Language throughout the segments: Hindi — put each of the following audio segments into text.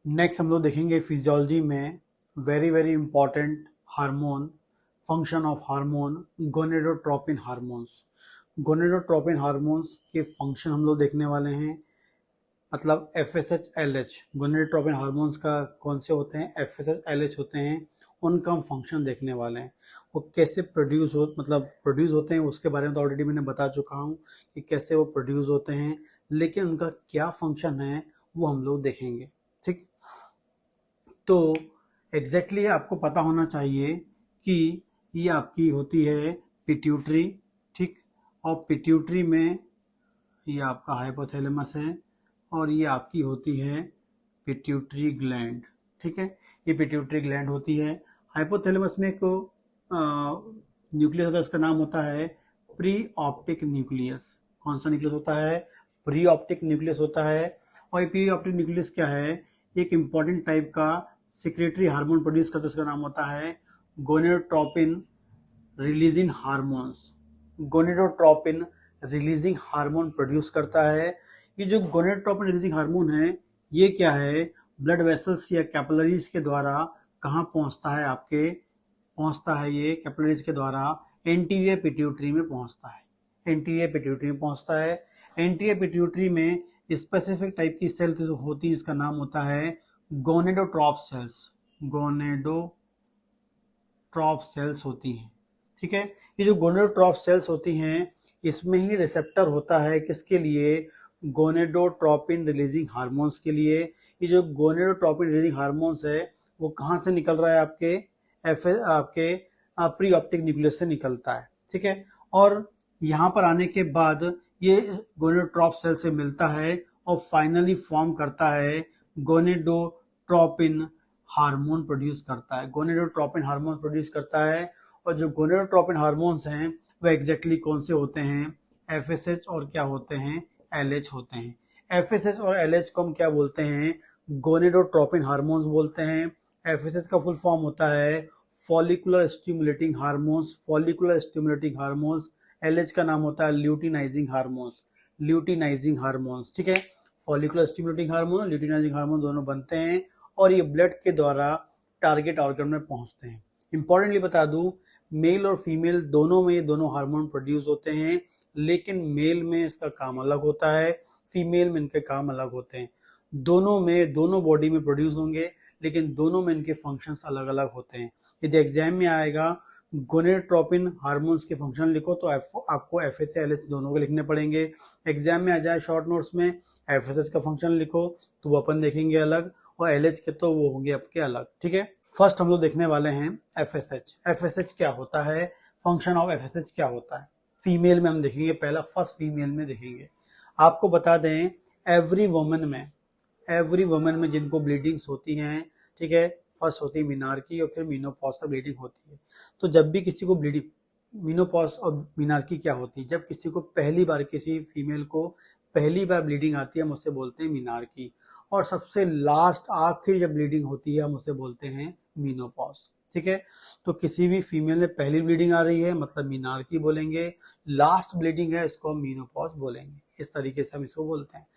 नेक्स्ट हम लोग देखेंगे फिजियोलॉजी में very very important hormone, function of hormone, gonadotropin hormones. Gonadotropin hormones के फंक्शन हम लोग देखने वाले हैं, मतलब एफएसएच एलएच। गोनेडोट्रोपिन हार्मोन्स का कौन से होते हैं, एफएसएच एलएच होते हैं, उनका हम फंक्शन देखने वाले हैं। वो कैसे प्रोड्यूस होते हैं उसके बारे में तो ऑलरेडी मैंने बता चुका हूँ कि कैसे वो प्रोड्यूस होते हैं, लेकिन उनका क्या फंक्शन है वो हम लोग देखेंगे। ठीक, तो एग्जैक्टली आपको पता होना चाहिए कि ये आपकी होती है पिट्यूटरी। ठीक, और पिट्यूटरी में ये आपका हाइपोथैलेमस है और ये आपकी होती है पिट्यूटरी ग्लैंड। ठीक है, ये पिट्यूटरी ग्लैंड होती है। हाइपोथैलेमस में एक न्यूक्लियस होता है, इसका नाम होता है प्री ऑप्टिक न्यूक्लियस। कौन सा न्यूक्लियस होता है, प्री ऑप्टिक न्यूक्लियस होता है। और ये प्री ऑप्टिक न्यूक्लियस क्या है, एक इंपॉर्टेंट टाइप का सिक्रेटरी हार्मोन प्रोड्यूस करता है, उसका नाम होता है gonadotropin releasing hormones. Gonadotropin releasing hormone produce करता है। ये जो गोनेडोट्रोपिन रिलीजिंग हार्मोन है, ये क्या है, ब्लड वेसल्स या कैपिलरीज के द्वारा कहाँ पहुंचता है, आपके पहुंचता है ये कैपिलरीज के द्वारा एंटीरियर पिट्यूटरी में पहुंचता है। एंटीरियर पिट्यूटरी में पहुंचता है। एंटीरियर पिट्यूटरी में स्पेसिफिक टाइप की सेल होती है, इसका नाम होता है गोनेडोट्रॉप सेल्स। गोनेडोट्रॉप सेल्स होती हैं। ठीक है, ये जो गोनेडोट्रॉप सेल्स होती हैं, इसमें ही रिसेप्टर होता है किसके लिए, गोनेडोट्रोपिन रिलीजिंग हार्मोन्स के लिए। ये जो गोनेडोट्रोपिन रिलीजिंग हार्मोन्स है वो कहाँ से निकल रहा है, आपके प्री ऑप्टिक न्यूक्लियस से निकलता है। ठीक है, और यहाँ पर आने के बाद ये गोनेडोट्रॉप सेल से मिलता है और फाइनली फॉर्म करता है गोनेडोट्रोपिन हार्मोन प्रोड्यूस करता है। गोनेडोट्रोपिन हार्मोन प्रोड्यूस करता है। और जो गोनेडोट्रोपिन हार्मोन्स हैं वो एग्जैक्टली कौन से होते हैं, एफएसएच और क्या होते हैं, एलएच होते हैं। एफएसएच और एलएच को हम क्या बोलते हैं, गोनेडोट्रोपिन हार्मोन्स बोलते हैं। एफएसएच का फुल फॉर्म होता है follicular stimulating hormones, follicular stimulating hormones. LH का नाम होता है ल्यूटिनाइजिंग हार्मोन्स, ल्यूटिनाइजिंग हार्मोन्स। ठीक है, follicular stimulating hormone, luteinizing hormone दोनों बनते हैं और ये ब्लड के द्वारा टारगेट ऑर्गन में पहुंचते हैं। इंपॉर्टेंटली बता दूं, मेल और फीमेल दोनों में ये दोनों हार्मोन प्रोड्यूस होते हैं, लेकिन मेल में इसका काम अलग होता है, फीमेल में इनके काम अलग होते हैं। दोनों बॉडी में प्रोड्यूस होंगे, लेकिन दोनों में इनके फंक्शंस अलग अलग होते हैं। यदि एग्जाम में आएगा गोनेडोट्रोपिन हार्मोन्स के फंक्शन लिखो तो आपको एफएसएच एलएच दोनों के लिखने पड़ेंगे। एग्जाम में आ जाए शॉर्ट नोट्स में एफएसएच का फंक्शन लिखो तो वो अपन देखेंगे अलग, और एलएच के तो वो होंगे आपके अलग। ठीक है, फर्स्ट हम लोग देखने वाले हैं एफएसएच। एफएसएच क्या होता है, फंक्शन ऑफ एफएसएच क्या होता है। फीमेल में हम देखेंगे, पहला फर्स्ट फीमेल में देखेंगे। आपको बता दें, एवरी वुमन में जिनको ब्लीडिंग्स होती हैं, ठीक है, फर्स्ट होती है मीनार्की और फिर मीनोपॉज तक ब्लीडिंग होती है। तो जब भी किसी को ब्लीडिंग, मीनोपॉज और मीनार्की क्या होती है, जब किसी को पहली बार, किसी फीमेल को पहली बार ब्लीडिंग आती है हम उससे बोलते हैं मीनार्की। और सबसे लास्ट आखिर जब ब्लीडिंग होती है हम उसे बोलते हैं मीनोपॉज। ठीक है, तो किसी भी फीमेल में पहली ब्लीडिंग आ रही है मतलब मीनार्की बोलेंगे, लास्ट ब्लीडिंग है इसको हम मीनोपॉज बोलेंगे। इस तरीके से हम इसको बोलते हैं।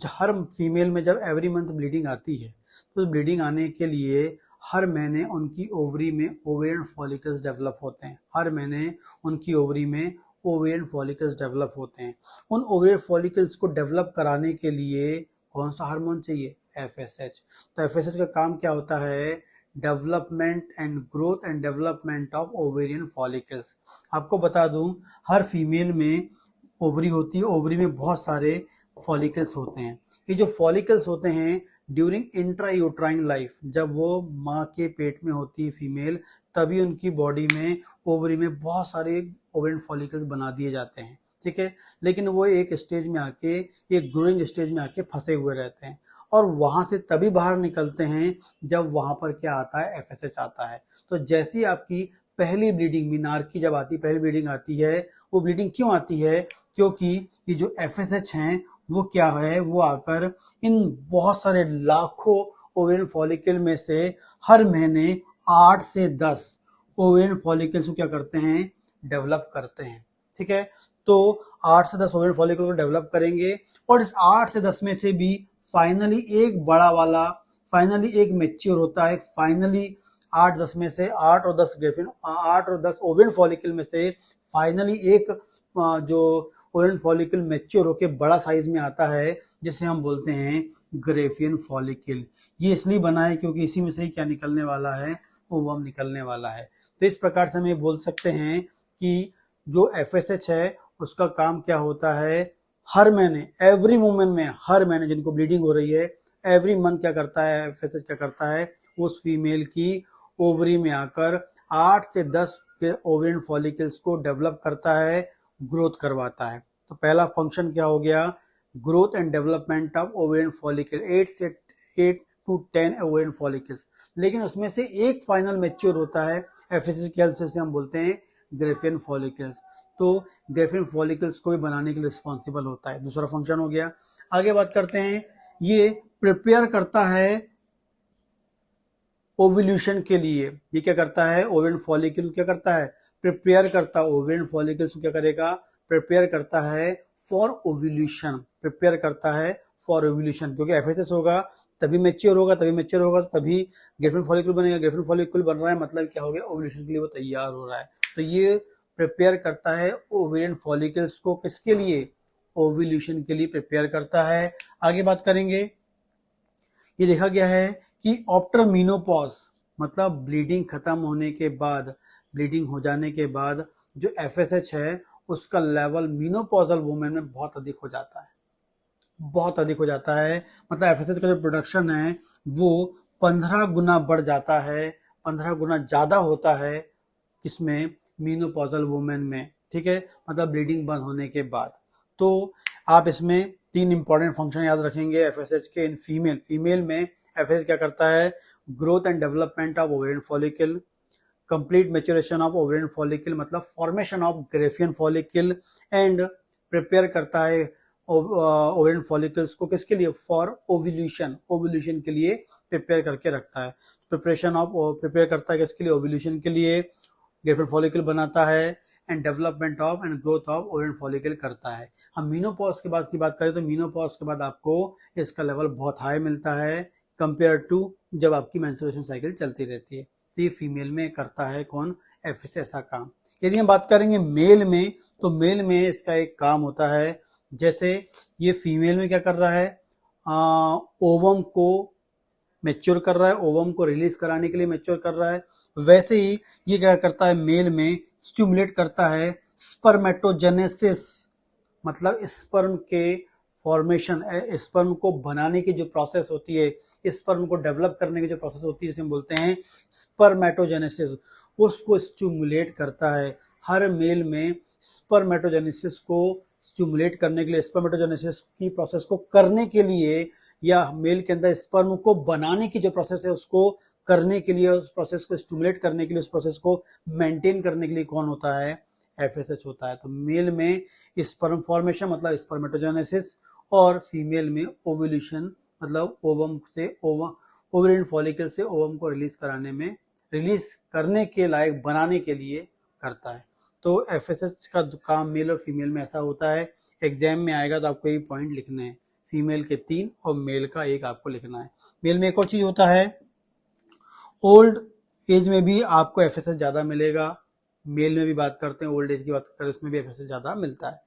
हर फीमेल में जब एवरी मंथ ब्लीडिंग आती है तो ब्लीडिंग आने के लिए हर महीने उनकी ओवरी में ओवेरियन फॉलिकल्स डेवलप होते हैं। हर महीने उनकी ओवरी में ओवेरियन फॉलिकल्स डेवलप होते हैं। उन ओवेरियन फॉलिकल्स को डेवलप कराने के लिए कौन सा हार्मोन चाहिए, एफएसएच। तो एफएसएच का काम क्या होता है, development and growth and development of ovarian follicles. आपको बता दूं, हर फीमेल में ओवरी होती है, ओवरी में बहुत सारे फॉलिकल्स होते हैं। ये जो फॉलिकल्स होते हैं ड्यूरिंग इंट्रायूट्राइन लाइफ, जब वो माँ के पेट में होती है फीमेल, तभी उनकी बॉडी में ओवरी में बहुत सारे ओवेरियन फॉलिकल्स बना दिए जाते हैं। ठीक है, लेकिन वो एक स्टेज में आके, एक ग्रोइंग स्टेज में आके फंसे हुए रहते हैं और वहां से तभी बाहर निकलते हैं जब वहां पर क्या आता है, एफएसएच आता है। तो जैसी आपकी पहली ब्लीडिंग, मीनार्की जब आती है, पहली ब्लीडिंग आती है, वो ब्लीडिंग क्यों आती है, क्योंकि ये जो एफएसएच हैं वो क्या है, वो आकर इन बहुत सारे लाखों ओवेरियन फॉलिकल में से हर महीने 8 से 10 ओवेरियन फॉलिकल्स को क्या करते हैं, डेवलप करते हैं। ठीक है, तो 8 से 10 ओवेरियन फॉलिकल को डेवलप करेंगे और इस 8 से 10 में से भी फाइनली एक बड़ा वाला फाइनली एक मैच्योर होता है, फाइनली 8-10 में से 8 और 10 ग्रेफिन 8 और 10 ओवेरियन फॉलिकल में से फाइनली एक जो ओवेरियन फॉलिकल मैच्योर होके बड़ा साइज में आता है, जिसे हम बोलते हैं ग्रेफियन फॉलिकल। ये इसलिए बना है क्योंकि इसी में से ही क्या निकलने वाला है, ओवम निकलने वाला है। तो इस प्रकार से हम ये बोल सकते हैं कि जो एफएसएच है उसका काम क्या होता है, हर महीने, एवरी वुमेन में, हर महीने जिनको ब्लीडिंग हो रही है, एवरी मंथ क्या करता है, एफएसएच क्या करता है, उस फीमेल की ओवरी में आकर 8 से 10 के ओवेरियन फॉलिकल्स को डेवलप करता है, ग्रोथ करवाता है। तो पहला फंक्शन क्या हो गया, growth and development of ovarian follicle, 8 to 10 ovarian follicles. लेकिन उसमें से एक फाइनल मैच्योर होता है, एफएसएच की हेल्प से हम बोलते हैं ग्रेफियन फॉलिकल्स। तो ग्रेफियन फॉलिकल्स को भी बनाने के लिए रिस्पॉन्सिबल होता है, दूसरा फंक्शन हो गया। आगे बात करते हैं, ये प्रिपेयर करता है ओव्यूलेशन के लिए। ये क्या करता है, ओवेरियन फॉलिकल क्या करता है, प्रिपेयर करता है ओवेरियन फॉलिकल्स को, क्या करेगा, प्रिपेयर करता है फॉर ओव्यूलेशन, प्रिपेयर करता है फॉर ओव्यूलेशन। क्योंकि एफएसएस होगा तभी मैच्योर होगा, तभी ग्रेफियन फॉलिकल बनेगा। ग्रेफियन फॉलिकल बन रहा है मतलब क्या हो गया, ओव्यूलेशन के लिए वो तैयार हो रहा है। तो ये प्रिपेयर करता है ओवेरियन फॉलिकल्स को, किसके लिए, ओव्यूलेशन के लिए प्रिपेयर करता है। आगे बात करेंगे, ये देखा गया है कि आफ्टर मीनोपॉज, मतलब ब्लीडिंग खत्म होने के बाद, ब्लीडिंग हो जाने के बाद जो एफएसएच है उसका लेवल मीनोपॉजल वुमेन में बहुत अधिक हो जाता है, बहुत अधिक हो जाता है। मतलब एफएसएच का जो प्रोडक्शन है वो 15 गुना बढ़ जाता है, 15 गुना ज्यादा होता है, किसमें, मीनोपॉजल वुमेन में, ठीक है, मतलब ब्लीडिंग बंद होने के बाद। तो आप इसमें 3 इंपॉर्टेंट फंक्शन याद रखेंगे एफएसएच के। इन फीमेल में एफएसएच क्या करता है, growth and development of ovarian follicle, complete maturation of ovarian follicle मतलब formation of graafian follicle, and prepare करता है ओवेरियन फॉलिकल्स को, किसके लिए, फॉर ओव्यूलेशन, ओव्यूलेशन के लिए प्रिपेयर करके रखता है। प्रिपेयर करता है किसके लिए, ओव्यूलेशन के लिए, ग्रेफियन फॉलिकल बनाता है, and development of and growth of ovarian follicle करता है। हम मीनोपॉज के बाद की बात करें तो मीनोपॉज के बाद आपको इसका लेवल बहुत हाई मिलता है कंपेयर टू जब आपकी मेंस्ट्रुएशन साइकिल चलती रहती है। तो ये फीमेल में करता है कौन, एफएसएच ऐसा काम। यदि हम बात करेंगे मेल में, तो मेल में इसका एक काम होता है, जैसे ये फीमेल में क्या कर रहा है, ओवम को मैच्योर कर रहा है, ओवम को रिलीज कराने के लिए मैच्योर कर रहा है, वैसे ही ये क्या करता है, मेल में स्टिमुलेट करता है स्पर्मेटोजेनेसिस, मतलब स्पर्म के फॉर्मेशन, स्पर्म को बनाने की जो प्रोसेस होती है, स्पर्म को डेवलप करने की जो प्रोसेस होती है, जिसे हम बोलते हैं स्पर्मेटोजेनेसिस, उसको स्टिमुलेट करता है। हर मेल में स्पर्मेटोजेनेसिस को स्टिमुलेट करने के लिए, स्पर्मेटोजेनेसिस की प्रोसेस को करने के लिए, या मेल के अंदर स्पर्म को बनाने की जो प्रोसेस है उसको करने के लिए, उस प्रोसेस को स्टिमुलेट करने के लिए, उस प्रोसेस को मेंटेन करने के लिए कौन होता है, एफएसएच होता है। तो मेल में स्पर्म फॉर्मेशन मतलब स्पर्मेटोजेनेसिस, और फीमेल में ओव्यूलेशन मतलब ओवम से ओवेरियन फॉलिकल से ओवम को रिलीज करने के लायक बनाने के लिए करता है। तो एफएसएच का काम मेल और फीमेल में ऐसा होता है। एग्जाम में आएगा तो आपको ये पॉइंट लिखने हैं, फीमेल के 3 और मेल का 1 आपको लिखना है। मेल में एक और चीज होता है, ओल्ड एज में भी आपको एफएसएच ज्यादा मिलेगा। मेल में भी बात करते हैं, ओल्ड एज की बात करें उसमें भी एफएसएच ज्यादा मिलता है।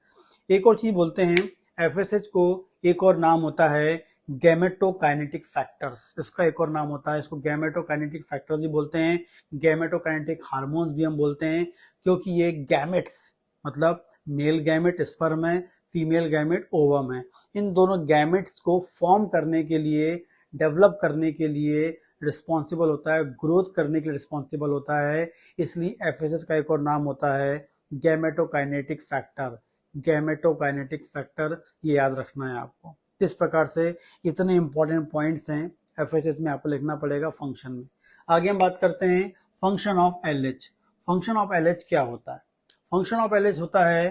एक और चीज बोलते हैं, एफएसएच को एक और नाम होता है गैमेटोकाइनेटिक फैक्टर्स, इसका एक और नाम होता है, इसको गैमेटोकाइनेटिक फैक्टर्स भी बोलते हैं, गैमेटोकाइनेटिक हार्मोन्स भी हम बोलते हैं, क्योंकि ये गैमेट्स मतलब मेल गैमेट स्पर्म है, फीमेल गैमेट ओवम है, इन दोनों गैमेट्स को फॉर्म करने के लिए, डेवलप करने के लिए रिस्पॉन्सिबल होता है, ग्रोथ करने के लिए रिस्पॉन्सिबल होता है। इसलिए एफएसएच का एक और नाम होता है गैमेटोकाइनेटिक फैक्टर। गैमेटोकाइनेटिक फैक्टर ये याद रखना है आपको। इस प्रकार से इतने इंपॉर्टेंट पॉइंट्स हैं एफएसएच में, आपको लिखना पड़ेगा फंक्शन में। आगे हम बात करते हैं function of LH. Function of LH क्या होता है, फंक्शन ऑफ एलएच होता है,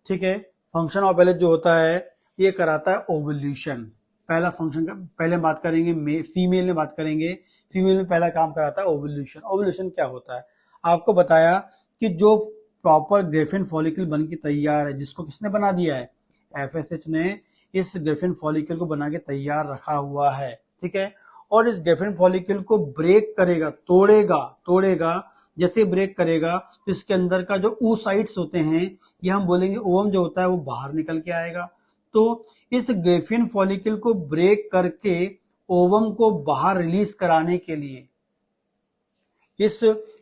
ठीक है, फंक्शन ऑफ एलएच जो होता है ये कराता है ओव्यूलेशन। पहला फंक्शन का पहले बात करेंगे, फीमेल में बात करेंगे, फीमेल में पहला काम कराता है ओव्यूलेशन। ओव्यूलेशन क्या होता है, आपको बताया कि जो प्रॉपर ग्रेफियन फॉलिकल बन के तैयार है, जिसको किसने बना दिया है, एफएसएच ने इस ग्रेफियन फॉलिकल को बना के तैयार रखा हुआ है, ठीक है, और इस ग्रेफिन फॉलिकल को ब्रेक करेगा, तोड़ेगा। जैसे ब्रेक करेगा तो इसके अंदर का जो oocytes होते हैं, ये हम बोलेंगे ओवम जो होता है वो बाहर निकल के आएगा। तो इस ग्रेफिन फॉलिकल को ब्रेक करके ओवम को बाहर रिलीज कराने के लिए इस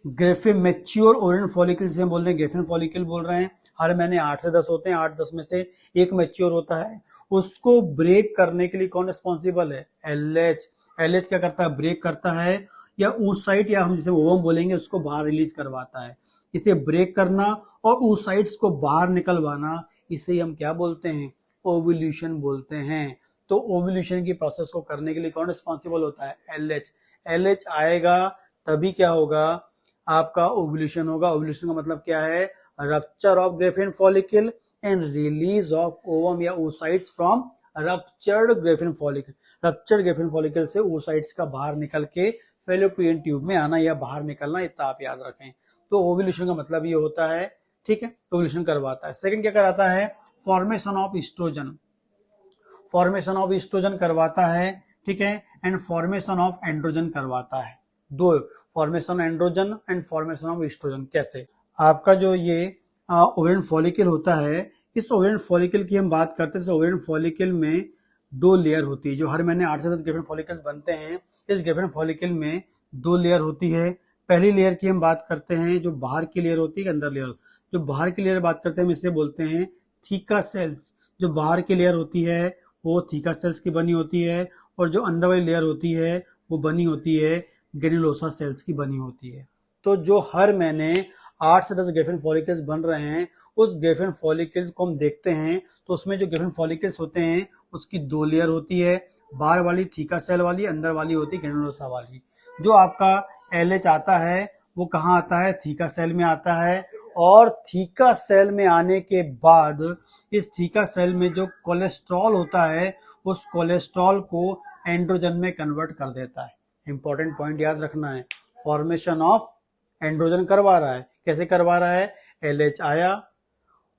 ग्रेफिन मैच्योर ओवेरियन फॉलिकल से हम बोल रहे हैं, ग्रेफिन फॉलिकल बोल रहे हैं, हर महीने 8 से 10 होते हैं, 8-10 में से एक मैच्योर होता है। उसको ब्रेक करने के लिए कौन रिस्पॉन्सिबल है? एलएच। एलएच क्या करता है? ब्रेक करता है, या oocyte या हम जिसे ओवम बोलेंगे उसको बाहर रिलीज करवाता है। इसे ब्रेक करना और oocytes को बाहर निकलवाना, इसे हम क्या बोलते हैं? ओव्यूलेशन बोलते हैं। तो ओव्यूलेशन की प्रोसेस को करने के लिए कौन रिस्पॉन्सिबल होता है? एलएच। एलएच आएगा तभी क्या होगा? आपका ओव्यूलेशन होगा। ओव्यूलेशन का मतलब क्या है? Rupture of Graafian follicle and release of ovum या oocytes from ruptured Graafian follicle. Ruptured Graafian follicle से oocytes का बाहर निकल के फैलोपियन ट्यूब में आना या बाहर निकलना, इतना आप याद रखें। तो ओव्यूलेशन का मतलब ये होता है, ठीक है, ओव्यूलेशन करवाता है। सेकंड क्या कराता है? Formation of oestrogen. Formation of oestrogen करवाता है, ठीक है, एंड फॉर्मेशन ऑफ एंड्रोजन करवाता है। दो, formation androgen and formation of oestrogen. कैसे? आपका जो ये ओवेरियन फॉलिकल होता है, इस ओवेरियन फॉलिकल की हम बात करते हैं तो ओवेरियन फॉलिकल में 2 लेयर होती है। जो हर महीने 8 से 10 ग्रेफिन फॉलिकल्स बनते हैं, इस ग्रेफिन फॉलिकल में 2 लेयर होती है। पहली लेयर की हम बात करते हैं जो बाहर की लेयर होती है, अंदर लेयर। जो बाहर की लेयर बात करते हैं हम इसे बोलते हैं थीका सेल्स। जो बाहर की लेयर होती है वो थीका सेल्स की बनी होती है, और जो अंदर वाली लेयर होती है वो बनी होती है ग्रेनुलोसा सेल्स की बनी होती है। तो जो हर महीने 8 से 10 ग्रेफिन फॉलिकल्स बन रहे हैं, उस ग्रेफिन फॉलिकल्स को हम देखते हैं तो उसमें जो ग्रेफिन फॉलिकल्स होते हैं उसकी 2 लेयर होती है, बाहर वाली थीका सेल वाली, अंदर वाली होती है ग्रेनुलोसा वाली। जो आपका एलएच आता है वो कहाँ आता है? थीका सेल में आता है, और थीका सेल में आने के बाद इस थीका सेल में जो कोलेस्ट्रॉल होता है उस कोलेस्ट्रॉल को एंड्रोजन में कन्वर्ट कर देता है। इंपॉर्टेंट पॉइंट याद रखना है, फॉर्मेशन ऑफ एंड्रोजन करवा रहा है। कैसे करवा रहा है? एलएच आया,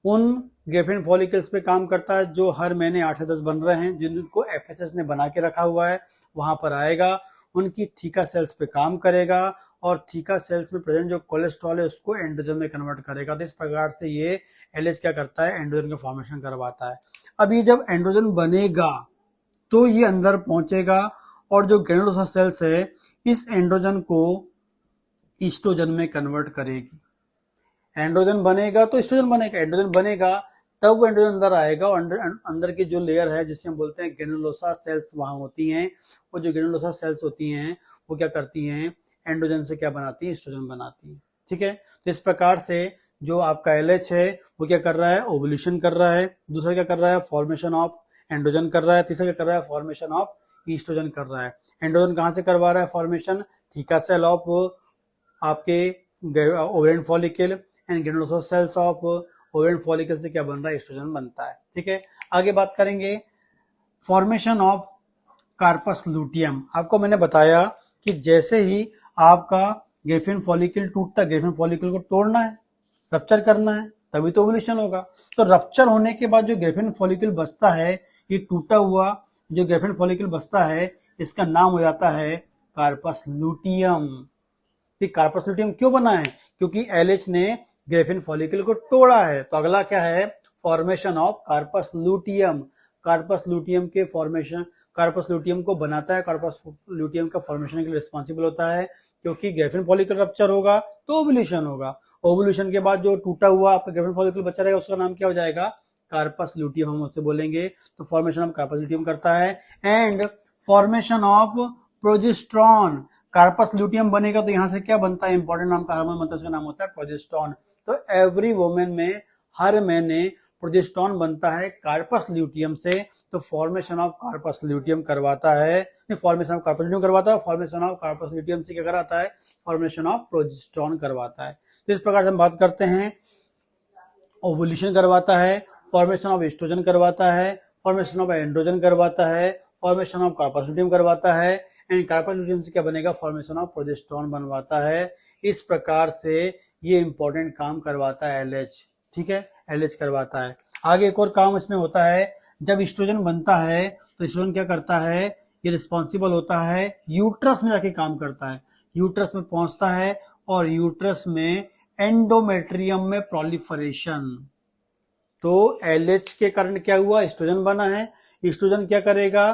उन ग्रेफिन फॉलिकल्स पे काम करता है जो हर महीने 8 से 10 बन रहे हैं, जिनको एफएसएस ने बना के रखा हुआ है, वहां पर आएगा, उनकी थीका सेल्स पे काम करेगा, और थीका सेल्स में प्रेजेंट जो कोलेस्ट्रॉल है उसको एंड्रोजन में कन्वर्ट करेगा। तो इस प्रकार से ये एलएच क्या करता है? एंड्रोजन का फॉर्मेशन करवाता है। अब ये जब एंड्रोजन बनेगा तो ये अंदर पहुंचेगा, और जो ग्रेनुलोसा सेल्स है इस एंड्रोजन को ईस्ट्रोजन में कन्वर्ट करेगी। एंड्रोजन बनेगा तो ईस्ट्रोजन बनेगा, एंड्रोजन बनेगा तब वो एंड्रोजन अंदर आएगा, और अंदर की जो लेयर है जिसे हम बोलते हैं ग्रेनुलोसा सेल्स वहां होती हैं। वो जो ग्रेनुलोसा सेल्स होती हैं वो क्या करती हैं? एंड्रोजन से क्या बनाती है? ईस्ट्रोजन बनाती है, ठीक है। तो इस प्रकार से जो आपका एलएच है वो क्या कर रहा है? ओवुलेशन कर रहा है। दूसरा क्या कर रहा है? फॉर्मेशन ऑफ एंड्रोजन कर रहा है। तीसरा क्या कर रहा है? फॉर्मेशन ऑफ ईस्ट्रोजन कर रहा है। एंड्रोजन कहाँ से करवा रहा है फॉर्मेशन? थीका सेल ऑफ आपके ovarian follicle and granulosa cells of ovarian follicle से क्या बन रहा है? ईस्ट्रोजन बनता है, ठीक है। आगे बात करेंगे फॉर्मेशन ऑफ कार्पस लूटियम। आपको मैंने बताया कि जैसे ही आपका ग्रेफिन फॉलिकल टूटता है, ग्रेफिन फॉलिकल को तोड़ना है, रप्चर करना है, तभी तो ओवुलेशन होगा। तो रप्चर होने के बाद जो ग्रेफिन फॉलिकल बचता है, ये टूटा हुआ जो ग्रेफिन फॉलिकल बचता है, इसका नाम हो जाता है कार्पस लूटियम। कार्पस लूटियम क्यों बना है? क्योंकि एलएच ने ग्रेफिन फॉलिकल को तोड़ा है। तो अगला क्या है? Formation of corpus luteum. Corpus luteum के फॉर्मेशन, कार्पस लूटियम को बनाता है, कार्पस लूटियम का फॉर्मेशन के लिए रिस्पॉन्सिबल होता है, क्योंकि ग्रेफिन फॉलिकल रप्चर होगा तो ओवुलेशन होगा। ओवुलेशन के बाद जो टूटा हुआ आपका ग्रेफिन फॉलिकल बचा रहेगा उसका नाम क्या हो जाएगा? कार्पस लूटियम हम उससे बोलेंगे। तो फॉर्मेशन ऑफ कार्पस लूटियम करता है। And formation of progesterone. Corpus luteum बनेगा तो यहां से क्या बनता है? इंपॉर्टेंट नाम का हार्मोन बनता है, उसका नाम होता है प्रोजेस्टेरॉन। तो एवरी वुमेन में हर महीने प्रोजेस्टेरॉन बनता है कार्पस ल्यूटियम से। तो फॉर्मेशन ऑफ कार्पस ल्यूटियम करवाता है, फॉर्मेशन ऑफ कार्पस ल्यूटियम करवाता है, फॉर्मेशन ऑफ कार्पस ल्यूटियम से क्या कराता है? फॉर्मेशन ऑफ प्रोजेस्टेरॉन करवाता है। तो इस प्रकार से हम बात करते हैं, ओवुलेशन करवाता है, फॉर्मेशन ऑफ एस्ट्रोजन करवाता है, फॉर्मेशन ऑफ एंड्रोजन करवाता है, फॉर्मेशन ऑफ कार्पस ल्यूटियम करवाता है, एंड कार्पस ल्यूटियम से क्या बनेगा? फॉर्मेशन ऑफ प्रोजेस्टेरॉन बनवाता है। इस प्रकार से ये इंपॉर्टेंट काम करवाता है एलएच, ठीक है, एलएच करवाता है। आगे एक और काम इसमें होता है, जब एस्ट्रोजन बनता है तो एस्ट्रोजन क्या करता है? ये रिस्पॉन्सिबल होता है, यूट्रस में जाके काम करता है, यूट्रस में पहुंचता है और यूट्रस में एंडोमेट्रियम में प्रोलिफरेशन। तो एलएच के कारण क्या हुआ, एस्ट्रोजन बना है, एस्ट्रोजन क्या करेगा,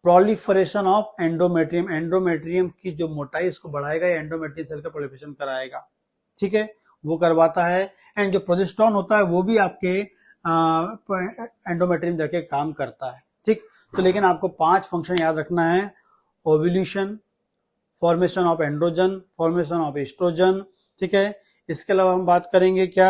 प्रोलिफरेशन ऑफ एंडोमेट्रियम, एंडोमेट्रियम की जो मोटाई इसको बढ़ाएगा, एंडोमेट्रियम सेल का प्रोलिफरेशन कराएगा, ठीक है, वो करवाता है। एंड जो प्रोजेस्टेरोन होता है वो भी आपके एंडोमेट्रियम जाके काम करता है, ठीक। तो लेकिन आपको 5 फंक्शन याद रखना है, ovulation, formation of androgen, formation of oestrogen, ठीक है। इसके अलावा हम बात करेंगे क्या,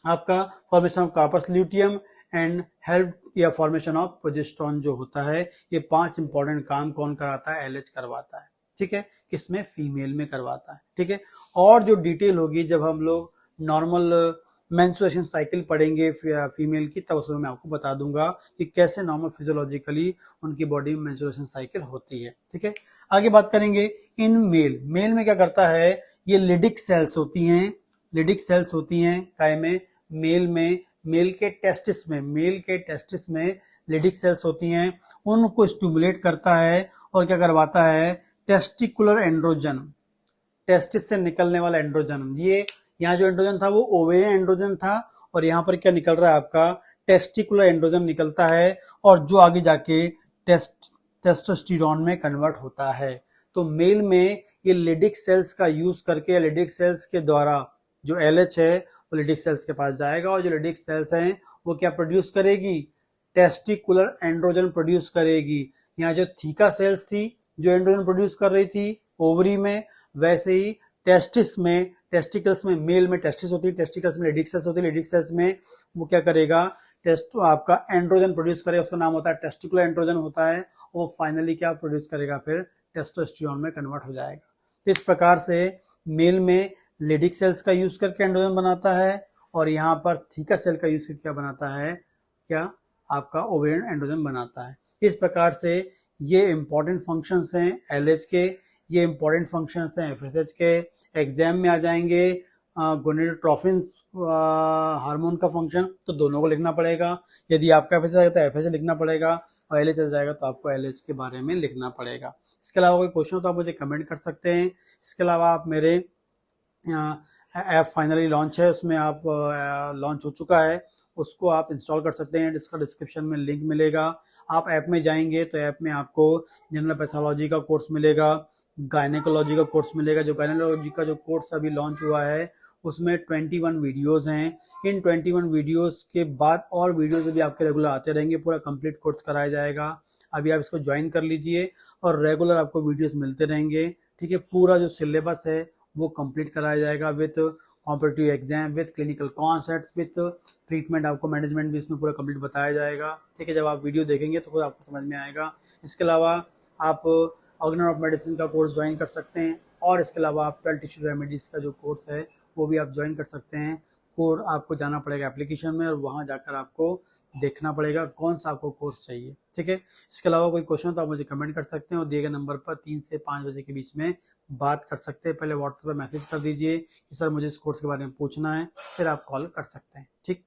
आपका formation of corpus luteum and help या फॉर्मेशन ऑफ प्रोजेस्टेरोन जो होता है। ये 5 इंपॉर्टेंट काम कौन कराता है, एलएच करवाता है, ठीक है, किसमें, फीमेल में करवाता है, ठीक है। और जो डिटेल होगी जब हम लोग नॉर्मल मेंस्ट्रुएशन साइकिल पढ़ेंगे फीमेल की, तब उसमें मैं आपको बता दूंगा कि कैसे नॉर्मल फिजियोलॉजिकली उनकी बॉडी में मेंस्ट्रुएशन साइकिल होती है, ठीक है। आगे बात करेंगे इन मेल, मेल में क्या करता है, ये लिडिक सेल्स होती हैं, लिडिक सेल्स होती हैं काय में, मेल में, मेल के टेस्टिस में, मेल के टेस्टिस में लिडिक सेल्स होती हैं, उनको स्टिमुलेट करता है और क्या करवाता है, टेस्टिकुलर एंड्रोजन, टेस्टिस से निकलने वाला एंड्रोजन। ये यहाँ जो एंड्रोजन था वो ओवेरियन एंड्रोजन था और यहाँ पर क्या निकल रहा है आपका, टेस्टिकुलर एंड्रोजन निकलता है और जो आगे जाके टेस्टोस्टेरोन में कन्वर्ट होता है। तो मेल में ये लिडिक सेल्स का यूज करके, लिडिक सेल्स के द्वारा जो एलएच है वो लिडिक सेल्स के पास जाएगा और जो लिडिक सेल्स हैं वो क्या प्रोड्यूस करेगी, टेस्टिकुलर एंड्रोजन प्रोड्यूस करेगी। यहाँ जो थीका सेल्स थी जो एंड्रोजन प्रोड्यूस कर रही थी ओवरी में, वैसे ही टेस्टिस में, टेस्टिकल्स में, मेल में टेस्टिस होती है, टेस्टिकल्स में लिडिक सेल्स होती है, लिडिक सेल्स में वो क्या करेगा, टेस्ट आपका एंड्रोजन प्रोड्यूस करेगा, उसका नाम होता है टेस्टिकुलर एंड्रोजन होता है। वो फाइनली क्या प्रोड्यूस करेगा, फिर टेस्टोस्टेरोन में कन्वर्ट हो जाएगा। तो इस प्रकार से मेल में लिडिक सेल्स का यूज करके एंड्रोजन बनाता है और यहाँ पर थीका सेल का यूज करके क्या बनाता है, क्या आपका ओवेरियन एंड्रोजन बनाता है। इस प्रकार से ये इंपॉर्टेंट फंक्शंस हैं एलएच के, ये इंपॉर्टेंट फंक्शंस हैं एफएसएच के। एग्जाम में आ जाएंगे गोनेडोट्रोफिन हार्मोन का फंक्शन, तो दोनों को लिखना पड़ेगा। यदि आपका एफएसएच आएगा तो एफएसएच लिखना पड़ेगा और एलएच चल जाएगा तो आपको एलएच के बारे में लिखना पड़ेगा। इसके अलावा कोई क्वेश्चन हो तो आप मुझे कमेंट कर सकते हैं। इसके अलावा आप मेरे ऐप फाइनली लॉन्च है, उसमें आप लॉन्च हो चुका है, उसको आप इंस्टॉल कर सकते हैं, इसका डिस्क्रिप्शन में लिंक मिलेगा। आप ऐप में जाएंगे तो ऐप में आपको जनरल पैथोलॉजी का कोर्स मिलेगा, गायनेकोलॉजी का कोर्स मिलेगा। जो गायनेकोलॉजी का जो कोर्स अभी लॉन्च हुआ है उसमें 21 वीडियोस हैं। इन 21 वीडियोस के बाद और वीडियोस भी आपके रेगुलर आते रहेंगे, पूरा कंप्लीट कोर्स कराया जाएगा। अभी आप इसको ज्वाइन कर लीजिए और रेगुलर आपको वीडियोस मिलते रहेंगे, ठीक है। पूरा जो सिलेबस है वो कंप्लीट कराया जाएगा with competitive exam, with clinical concepts, with treatment, आपको मैनेजमेंट भी इसमें पूरा कंप्लीट बताया जाएगा, ठीक है। जब आप वीडियो देखेंगे तो खुद आपको समझ में आएगा। इसके अलावा आप ऑर्गेनल ऑफ मेडिसिन का कोर्स ज्वाइन कर सकते हैं और इसके अलावा आप 12 टिश्यू रेमेडीज का जो कोर्स है वो भी आप ज्वाइन कर सकते हैं। कोर्स आपको जाना पड़ेगा एप्लीकेशन में और वहाँ जाकर आपको देखना पड़ेगा कौन सा आपको कोर्स चाहिए, ठीक है। इसके अलावा कोई क्वेश्चन तो आप मुझे कमेंट कर सकते हैं और दिए गए नंबर पर 3 से 5 बजे के बीच में बात कर सकते हैं। पहले व्हाट्सएप पर मैसेज कर दीजिए कि सर मुझे इस कोर्स के बारे में पूछना है, फिर आप कॉल कर सकते हैं, ठीक।